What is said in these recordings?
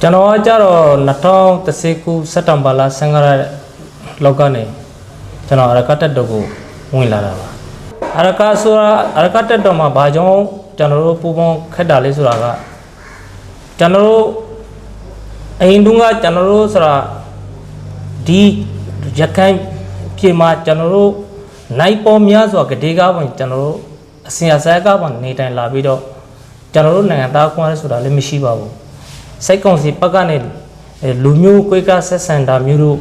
ကျွန်တော်ကြတော့2019စက်တင်ဘာလ15လောက်ကနေကျွန်တော်အရကတက်တော့ကိုဝင်လာတာပါအရကဆိုတာအရကတက်တော့မှာဘာကြောင့်ကျွန်တော်တို့ပူပေါင်းခက်တာလဲဆိုတာကကျွန်တော်တို့အိမ်တုန်းကကျွန်တော်တို့ဆိုတာဒီရခိုင်ပြည်မှာကျွန်တော်တို့နိုင်ပေါ်များစွာကတိကားဝင်ကျွန်တော်တို့အစင်အဆက်ကားဝင်နေတိုင်လာပြီးတော့ကျွန်တော်တို့နိုင်ငံသားခွင့်ရဆိုတာလည်းမရှိပါဘူးစိတ်ကောင်းစီပကနေလူမျိုးကိုယ်ကဆက်ဆံတာမျိုးတို့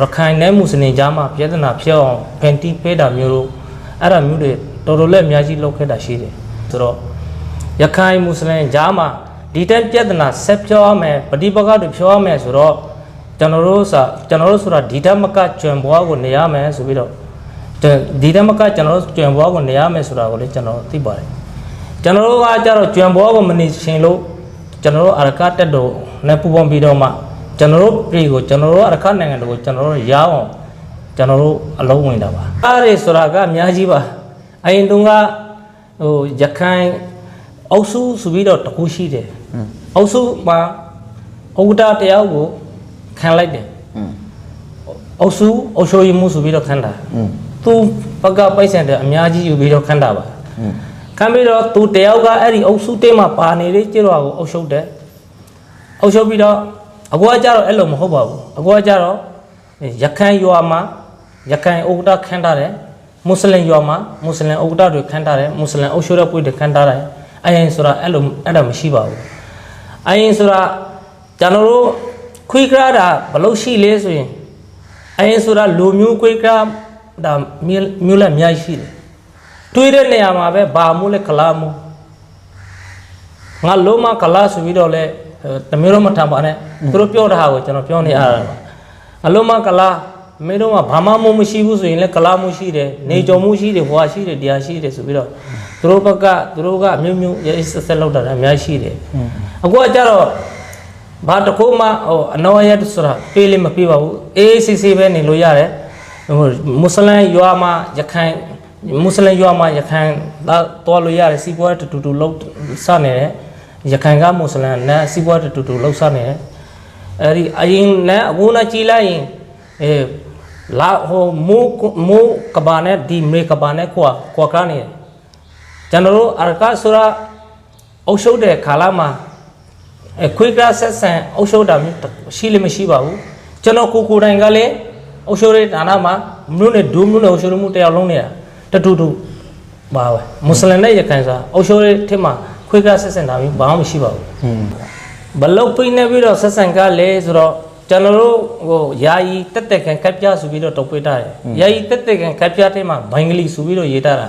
ရခိုင်နဲ့မွတ်စလင်ကြားမှာပြည်ထနာဖြစ်အောင်ဖန်တီးပေးတာမျိုးတို့အဲ့ဒါမျိုးတွေတော်တော်လေးအများကြီးလုပ်ခဲ့တာရှိတယ်ဆိုတော့ရခိုင်မွတ်စလင်ကြားမှာဒီတက်ပြည်ထနာဆက်ပြောရမယ်ပဋိပက္ခတွေပြောရမယ်ဆိုတော့ကျွန်တော်တို့ဆိုတာဒီတက်မကကျွံဘွားကိုနေရမယ်ဆိုပြီးတော့ဒီတက်မကကျွန်တော်တို့ကျွံဘွားကိုနေရမယ်ဆိုတာကိုလည်းကျွန်တော်သိပါတယ်ကျွန်တော်တို့ကကြတော့ကျွံဘွားကိုမနေရှင်လို့ကျွန်တော်တို့အရကတက်တော့နဲ့ပူပေါင်းပြီးတော့မှကျွန်တော်တို့ပြည်ကိုကျွန်တော်တို့အရကနိုင်ငံတို့ကိုကျွန်တော်တို့ရအောင်ကျွန်တော်တို့အလုံးဝင်တာပါအဲ့ဒီဆိုတာကအများကြီးပါအရင်တုန်းကရခိုင်အုပ်စုဆိုပြီးတော့တခုရှိတယ်အုပ်စုမှာဥက္ကဋ္ဌတယောက်ကိုခံလိုက်တယ်အုပ်စုအုပ်ချုပ်ရေးမှုဆိုပြီးတော့ခံတာသူပကပိုက်ဆံတဲ့အများကြီးယူပြီးတော့ခံတာပါခံပြီးတော့သူတယောက်ကအဲ့ဒီအုပ်စုတဲမှာပါနေတဲ့ကျေတော်ကိုအုပ်ချုပ်တယ်အုပ်ချုပ်ပြီးတော့အကွာကြတော့အဲ့လိုမဟုတ်ပါဘူးအကွာကြတော့ရခိုင်ရွာမှာရခိုင်ဥက္ကဋ္ဌခန့်ထားတယ်မွတ်စလင်ရွာမှာမွတ်စလင်ဥက္ကဋ္ဌတွေခန့်ထားတယ်မွတ်စလင်အုပ်ချုပ်တဲ့ပွေတွေခန့်ထားတယ်အရင်ဆိုတာအဲ့ဒါမရှိပါဘူးအရင်ဆိုတာကျွန်တော်တို့ခွေးကရတာဘလို့ရှိလဲဆိုရင်အရင်ဆိုတာလူမျိုးခွေးကဒါမျိုးလည်းအများကြီးရှိတယ်တွေးတဲ့နေရာမှာပဲဘာမှုလဲကလာမှုငါလုံးမကလာဆိုပြီးတော့လဲတမျိုးတော့မထမ်းပါနဲ့သူတို့ပြောတာဟာကိုကျွန်တော်ပြောနေရတာပါအလုံးမကလာမင်းတို့ကဘာမှမရှိဘူးဆိုရင်လဲကလာမှုရှိတယ်နေကြုံမှုရှိတယ်ဟွာရှိတယ်တရားရှိတယ်ဆိုပြီးတော့သူတို့ဘက်ကသူတို့ကအမျိုးမျိုးရဲဆက်လောက်တာအများကြီးရှိတယ်အခုကကြတော့ဘာတခုမှအနော်ရဆိုတာပေးလိမပေးပါဘူးအေးစစ်စစ်ပဲနေလို့ရတယ်မွတ်စလင်ရွာမှာရခိုင်မွတ်စလင်ရွာမှာရခိုင်တော်လို့ရတယ်စီးပွားတူတူလောက်စနေတယ်ရခိုင်ကမွတ်စလင်နဲ့စီးပွားတူတူလောက်စနေတယ်အဲဒီအရင်နဲ့အခုနဲ့ကြည်လိုက်ရင်လာဟိုမိုးကဘာနဲ့ဒီမေကဘာနဲ့ကွာကနေကျွန်တော်တို့အရကဆိုတာအုပ်ချုပ်တဲ့ခါလာမှာခွေးကဆက်ဆံအုပ်ချုပ်တာမျိုးရှိလိမ့်မရှိပါဘူးကျွန်တော်ကိုယ်တိုင်ကလည်းအုပ်ချုပ်တဲ့ဌာနမှာမြို့နယ်ဒုမြို့နယ်အုပ်ချုပ်မှုတရားလုံးနေတာတူပါပဲမွတ်စလင်နဲ့ရခိုင်ဆိုတာအုပ်ချုပ်တဲ့ထက်မှာခွေးကဆက်ဆံတာမျိုးဘာမှမရှိပါဘူးဘလောက်ပြင်းနေပြီးတော့ဆက်ဆံကလည်းဆိုတော့ကျွန်တော်တို့ယာယီတက်ကန်ကပ်ပြဆိုပြီးတော့တုတ်ပေးထားတယ်ယာယီတက်ကန်ကပ်ပြထဲမှာဘင်္ဂလီဆိုပြီးတော့ရေးထားတာ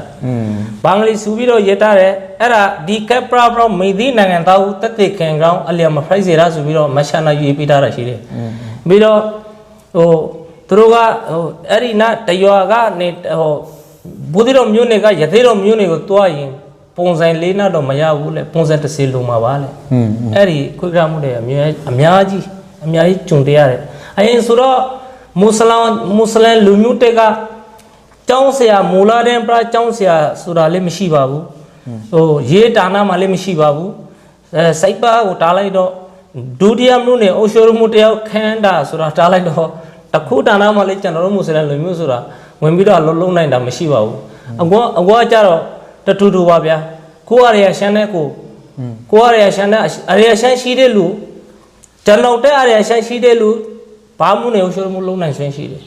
ဘင်္ဂလီဆိုပြီးတော့ရေးထားတယ်အဲ့ဒါဒီကပ်ပရာပရမေဒီနိုင်ငံသားဦးတက်ကန်ကောင်အလျာမဖိုက်စီရာဆိုပြီးတော့မရှာနာရေးပေးထားတာရှိတယ်ပြီးတော့သူတို့ကအဲ့ဒီနာတရွာကနေဘူဒီတော်မျိုးတွေကရသေးတော်မျိုးတွေကိုတွားရင်ပုံစံလေးနာတော့မရဘူးလေပုံစံတစ်စီလုံးမှာပါလေအဲ့ဒီခွေးကမှုတွေအများကြီးဂျုံတရားတယ်အရင်ဆိုတော့မွတ်စလင်လူမျိုးတွေကကျောင်းဆရာမူလာတဲ့ပြကျောင်းဆရာဆိုတာလည်းမရှိပါဘူးရေးတာနာမှလည်းမရှိပါဘူးစိုက်ပါကိုတားလိုက်တော့ဒုတိယမျိုးနဲ့အုပ်ချုပ်မှုတယောက်ခန်းတာဆိုတာတားလိုက်တော့တခုတာနာမှလည်းကျွန်တော်တို့မွတ်စလင်လူမျိုးဆိုတာဝင်ပြီးတော့လုံးနိုင်တာမရှိပါဘူးအကွာကြတော့တူပါဗျာကိုရရရှမ်းတဲ့ကိုရရရှမ်းတဲ့အရရရှမ်းရှိတဲ့လူကျွန်တော်တဲ့အရရရှမ်းရှိတဲ့လူဘာမှုနဲ့အုပ်ချုပ်မှုလုံးနိုင်ဆွင့်ရှိတယ်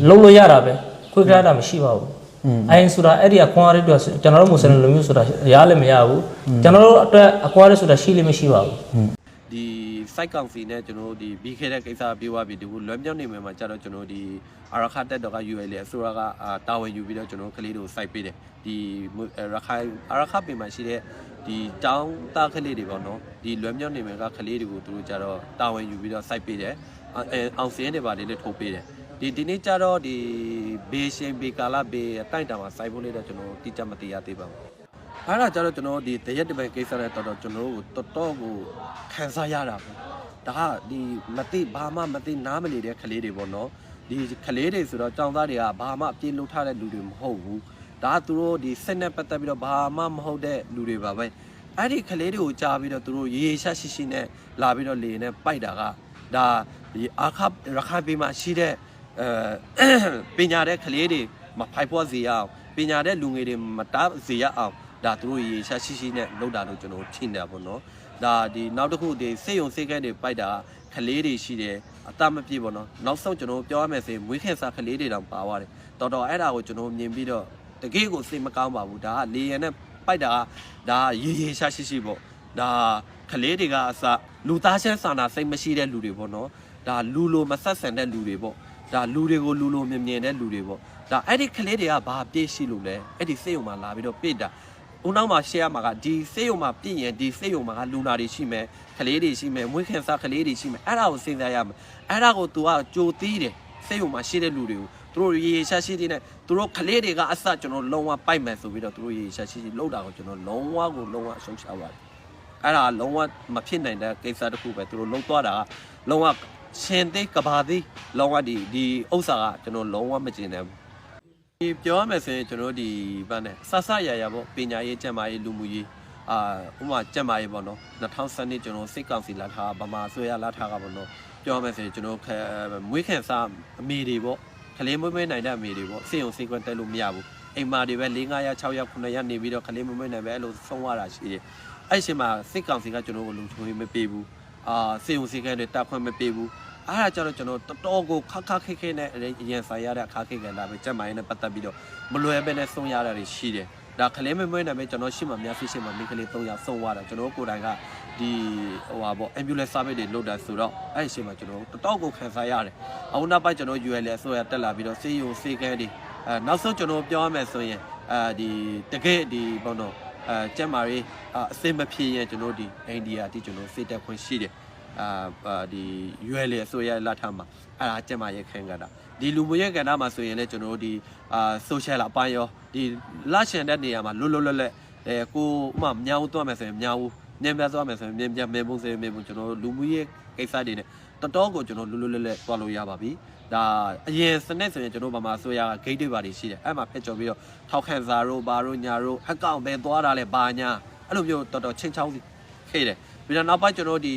လုံးလို့ရတာပဲခွေးကတာမရှိပါဘူးအရင်ဆိုတာအဲ့ဒီအကွာရတဲ့ကျွန်တော်တို့မွတ်စလင်လူမျိုးဆိုတာရလည်းမရဘူးကျွန်တော်တို့အတွက်အကွာရဆိုတာရှိလည်းမရှိပါဘူးဒီ site ကောင်စီနဲ့ကျွန်တော်တို့ဒီပြီးခဲ့တဲ့ကိစ္စပြောသွားပြီဒီလွမ်းမြောက်နေမှာကြတော့ကျွန်တော်ဒီအရခတ်တက်တော့က UL အစိုးရကတာဝန်ယူပြီးတော့ကျွန်တော်ကလေးတို့ site ပေးတယ်ဒီရခိုင်အရခတ်ပင်မှာရှိတဲ့ဒီတောင်းသားကလေးတွေပေါ့နော်ဒီလွမ်းမြောက်နေမှာကကလေးတွေကိုသူတို့ကြတော့တာဝန်ယူပြီးတော့ site ပေးတယ်အောင်စင်းတွေပါလေးလည်းထုတ်ပေးတယ်ဒီနေ့ကြတော့ဒီဘေးရှင်ဘေးကာလာဘေးအတိုက်တာမှာ site ဖို့လေးတော့ကျွန်တော်တိကျမသိရသေးပါဘူးအဲ့ဒါကြတော့ကျွန်တော်ဒီတရက်တပည့်ကိစ္စနဲ့တော်ကျွန်တော်တို့ကိုတော်ကိုခံစားရတာပေါ့ဒါကဒီမသိဘာမှမသိနားမနေတဲ့ကလေးတွေပေါ့နော်ဒီကလေးတွေဆိုတော့ចောင်းသားတွေကဘာမှအပြည့်လုပ်ထားတဲ့လူတွေမဟုတ်ဘူးဒါကသူတို့ဒီစစ်နဲ့ပတ်သက်ပြီးတော့ဘာမှမဟုတ်တဲ့လူတွေပါပဲ အဲ့ဒီကလေးတွေကိုကြားပြီးတော့သူတို့ရေရှာရှိနဲ့လာပြီးတော့လေနဲ့ပိုက်တာကဒါဒီအခါရခိုင်ပြည်မှာရှိတဲ့ပညာတဲ့ကလေးတွေမဖိုက်ဖို့စီအောင်ပညာတဲ့လူငယ်တွေမတားစီရအောင်ဒါသူတို့ရေရှာရှိနဲ့လုပ်တာလို့ကျွန်တော်ထင်တယ်ပေါ့နော်ဒါဒီနောက်တစ်ခုဒီစေယုံစေကဲတွေပိုက်တာကလေးတွေရှိတယ်အတမပြည့်ပေါ့နော်နောက်ဆုံးကျွန်တော်ပြောရမယ်ဆိုရင်မွေးခင်စားကလေးတွေတောင်ပါသွားတယ်တော်တော်အဲ့ဒါကိုကျွန်တော်မြင်ပြီးတော့တကယ်ကိုစိတ်မကောင်းပါဘူးဒါကလေရန်နဲ့ပိုက်တာဒါရေရှာရှိပေါ့ဒါကလေးတွေကအစလူသားချင်းစာနာစိတ်မရှိတဲ့လူတွေပေါ့နော်ဒါလူလိုမဆက်ဆံတဲ့လူတွေပေါ့ဒါလူတွေကိုလူလိုမြင်တဲ့လူတွေပေါ့ဒါအဲ့ဒီကလေးတွေကဘာပြည့်ရှိလို့လဲအဲ့ဒီစိတ်ုံမှာလာပြီးတော့ပြစ်တာဦးနောက်မှာရှယ်ရမှာကဒီစိတ်ုံမှာပြည့်ရင်ဒီစိတ်ုံမှာကလူနာတွေရှိမယ်ကလေးတွေရှိမယ်မွေးခင်စားကလေးတွေရှိမယ်အဲ့ဒါကိုစဉ်းစားရမယ်အဲ့ဒါကို तू ကကြိုသေးတယ်စိတ်ုံမှာရှိတဲ့လူတွေကိုသူတို့ရေရှာရှိတဲ့နဲ့သူတို့ကလေးတွေကအစကျွန်တော်လုံးဝပိုက်မယ်ဆိုပြီးတော့သူတို့ရေရှာရှိလောက်တာကိုကျွန်တော်လုံးဝအရှုံးချပါတယ်အဲ့ဒါလုံးဝမဖြစ်နိုင်တဲ့ကိစ္စတစ်ခုပဲသူတို့လုံးသွားတာကလုံးဝရှင်သိကဘာသိလုံးဝဒီဥစ္စာကကျွန်တော်လုံးဝမကျင်တယ်ဒီပြောရမယ်ဆိုရင်ကျွန်တော်ဒီဗန်းနဲ့ဆဆရရပေါ့ပညာရေးကျန်းမာရေးလူမှုရေးဥပမာကျန်းမာရေးပေါ့နော်2012ကျွန်တော်စိတ်ကောင်းစီလာထားဗမာဆွေရလာထားကပေါ့နော်ပြောရမယ်ဆိုရင်ကျွန်တော်မွေးခင်စားအမေတွေပေါ့ကလေးမွေးနိုင်တဲ့အမေတွေပေါ့စေုံစေကွန်းတက်လို့မရဘူးအိမ်မာတွေပဲ4-5ရက်6ရက်9ရက်နေပြီးတော့ကလေးမွေးနိုင်ပဲအဲ့လိုဆုံးရတာရှိတယ်အဲ့ရှင်မှာစိတ်ကောင်းစီကကျွန်တော်ကိုလုံချုံမပေးဘူးစေုံစေကွန်းတွေတက်ခွင့်မပေးဘူးအဲ့ဒါကြတော့ကျွန်တော်တော်တော်ကိုခက်ခဲနဲ့အရင်ဆိုင်ရတဲ့အခါခေတ်ကလာပဲကျက်မိုင်းနဲ့ပတ်သက်ပြီးတော့မလွယ်ပဲနဲ့ဆုံးရတာတွေရှိတယ်ဒါကလေးမွေးနေပဲကျွန်တော်ရှိမှများရှိမှမိကလေး300ဆုံးသွားတာကျွန်တော်ကိုယ်တိုင်ကဒီဟိုပါပေါ့ ambulance service တွေလုပ်တာဆိုတော့အဲ့ဒီရှိမှကျွန်တော်တော်တော်ကိုခံစားရတယ်အခုနောက်ပိုင်းကျွန်တော် UL အစိုးရတက်လာပြီးတော့စေယုံစေကဲတွေနောက်ဆုံးကျွန်တော်ပြောရမယ်ဆိုရင်ဒီတကယ်ဒီဘောနော်ကျက်မာရေးအစင်မဖြစ်ရင်ကျွန်တော်ဒီအိန္ဒိယတိကျွန်တော်စေတက်ခွင့်ရှိတယ်ဒီရွယ်လေဆိုရလာထားမှာအဲ့ဒါကျမရဲ့ခံကြတာဒီလူမျိုးရဲ့ကဏ္ဍမှာဆိုရင်လည်းကျွန်တော်တို့ဒီ social အပိုင်းရောဒီလက်ရှင်တဲ့နေရာမှာလွတ်လက်ကိုဥမာမြောင်းသွားမယ်ဆိုရင်မြောင်းမြင်ပြသွားမယ်ဆိုရင်မြင်ပြမဲပုံစံမဲပုံကျွန်တော်တို့လူမျိုးရဲ့ကိစ္စတွေနဲ့တော်တော်ကိုကျွန်တော်လွတ်လက်သွားလို့ရပါပြီဒါအရင်စနစ်ဆိုရင်ကျွန်တော်ဗမာဆိုရဂိတ်တွေပါတွေရှိတယ်အဲ့မှာဖက်ကျော်ပြီးတော့ထောက်ခံစာတို့ဘာတို့ညာတို့အကောင့်ပဲသွားတာလဲဘာညာအဲ့လိုမျိုးတော်တော်ချင်းချောင်းခဲ့တယ်ပြီးတော့နောက်ပိုင်းကျွန်တော်ဒီ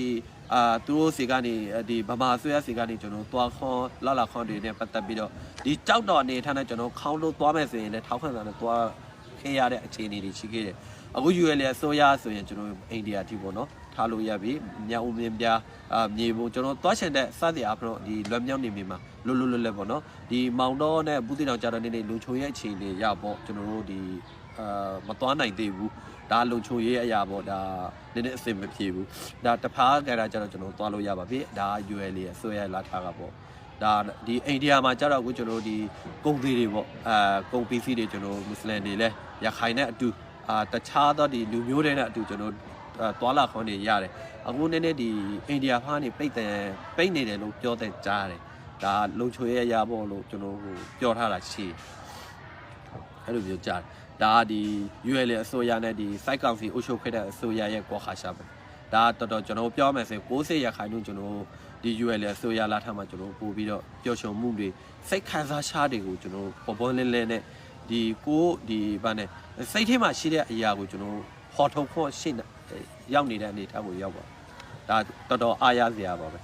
သူတို့စီကနေဒီဗမာဆွေရစီကနေကျွန်တော်သွားခွန်လာခွန်တွေနဲ့ပတ်သက်ပြီးတော့ဒီကြောက်တော်အနေထားနဲ့ကျွန်တော်ခေါင်းလို့သွားမယ်ဆိုရင်လည်းထောက်ခံစာနဲ့သွားခေရတဲ့အခြေအနေတွေရှိခဲ့တယ်အခု UL အစိုးရဆိုရင်ကျွန်တော်အိန္ဒိယတိပေါ့နော်ထားလို့ရပြီမြောက်ဦးမြင်းပြမြေပုံကျွန်တော်သွားချင်တဲ့စသည်အားဖြင့်ဒီလွယ်မြောက်နေမြေမှာလွတ်ပေါ့နော်ဒီမောင်တော်နဲ့ဘူးတိတောင်ကြတော့နေလူချုံရဲ့အခြေအနေရပေါ့ကျွန်တော်တို့ဒီမသွားနိုင်သေးဘူးဒါလုံချုံရေးအရာပေါ့ဒါနည်းနည်းအဆင်မပြေဘူးဒါတဖားကြတာကျတော့ကျွန်တော်သွားလို့ရပါပြီဒါ UL ရဲ့ဆွဲရလာထားတာပေါ့ဒါဒီအိန္ဒိယမှာကျတော့အခုကျွန်တော်ဒီကုန်သေးတွေပေါ့ကုန်ပစ္စည်းတွေကျွန်တော်မွတ်စလင်တွေလည်းရခိုင်နဲ့အတူတခြားသောဒီလူမျိုးတွေနဲ့အတူကျွန်တော်သွားလာခွင့်နေရတယ်အခုနည်းနည်းဒီအိန္ဒိယဖားနေပိတ်နေတယ်လို့ပြောတဲ့ကြားတယ်ဒါလုံချုံရေးအရာပေါ့လို့ကျွန်တော်ပြောထားတာရှိအဲ့လိုမျိုးကြားတယ်ဒါဒီ UL အစိုးရနဲ့ဒီ site council အုပ်ချုပ်ခဲ့တဲ့အစိုးရရဲ့ကွာခါရှာပဲဒါတော်ကျွန်တော်ပြောမယ်ဆို60ရာခိုင်နှုန်းကျွန်တော်ဒီ UL အစိုးရလာထားမှာကျွန်တော်ပို့ပြီးတော့ပျော်ရွှင်မှုတွေစိတ်ခံစားရှားတွေကိုကျွန်တော်ပေါ်လဲနဲ့ဒီဒီဗာနဲ့စိတ်ထဲမှာရှိတဲ့အရာကိုကျွန်တော်ဟော်ထုတ်ဖို့ရှင်းရောက်နေတဲ့အနေအထားကိုရောက်ပါဒါတော်အားရစရာပါပဲ